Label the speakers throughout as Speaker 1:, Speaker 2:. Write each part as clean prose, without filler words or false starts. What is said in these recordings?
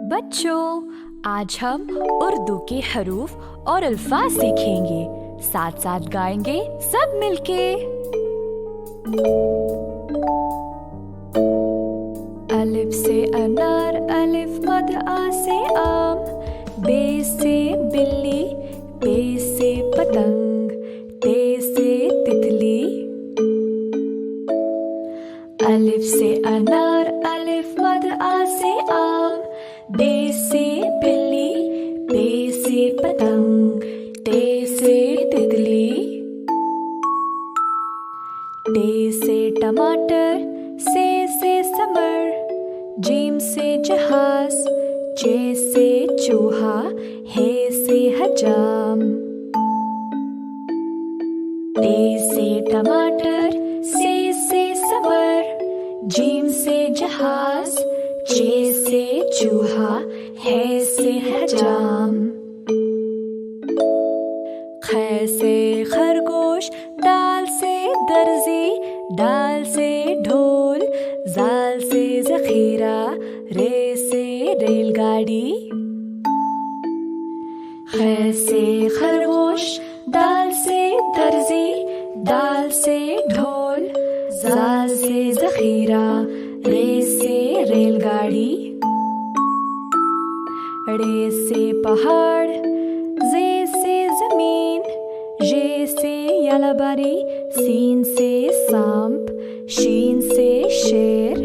Speaker 1: बच्चों, आज हम उर्दू के हरूफ और अल्फाज सीखेंगे। साथ साथ गाएंगे सब मिलके। अलिफ से अनार, अलिफ मद आ से आम, बे से बिल्ली, पे से पतंग, ते से तितली। अलिफ से अनार, अलिफ मद आ से आम, बे से बिल्ली, पे से पतंग, ते से तितली। टे से टमाटर, से समर, जीम से जहाज, चे से चूहा, हे से हजाम। टे से टमाटर, से समर, जीम से जहाज, चे से चूहा, है से हजाम। ख से खरगोश, दाल से दर्जी, डाल से ढोल, जाल से जखीरा, रे से रेलगाड़ी। ख से खरगोश, दाल से दर्जी, डाल से ढोल, जाल से जखीरा, रे से रेलगाड़ी। रे से पहाड़, जे से जमीन, ये से यलाबारी, सीन से सांप, शीन से शेर।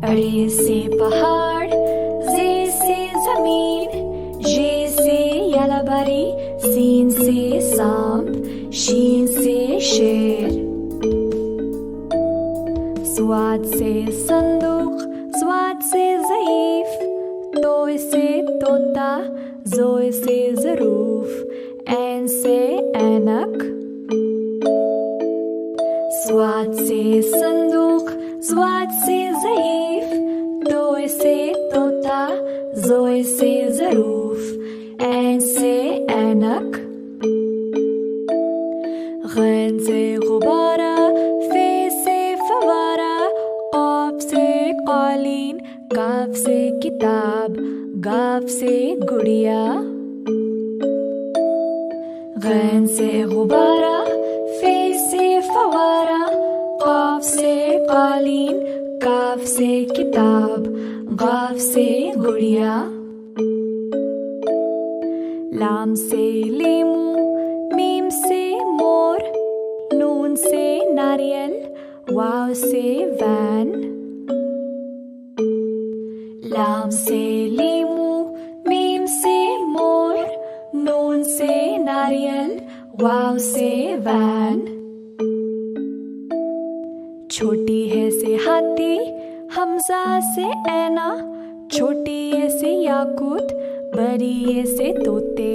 Speaker 1: रे से पहाड़, जे से जमीन, ये से यलाबारी, सीन से सांप, शीन से शेर। स्वाद से संदूक, स्वाद से ज़ईफ, तोय से तोता, जोय से ज़रूफ, ऐन से ऐनक। स्वाद से संदूक, स्वाद से ज़ईफ, तोय से तोता, जोय से ज़रूफ, ऐन से ऐनक। गैन से गुब्बारा, फे से फवारा, क़ाफ से क़ालीन, काफ से किताब, गाफ से गुड़िया। गैन से गुब्बारा, फे से फवारा, क़ाफ से क़ालीन, काफ से किताब, गाफ से गुड़िया। लाम से लीमू, मीम से मोर, नून से नारियल, वाव से वैन। लाम से लीमू, मीम से मोर, नून से नारियल, वाव से वैन। छोटी है से हाथी, हमजा से ऐना, छोटी है से याकूत, बड़ी है से तोते।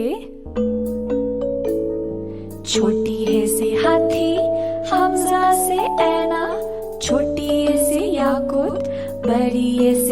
Speaker 1: छोटी है से हाथी, हमजा से ऐना, छोटी है से याकूत, बड़ी है से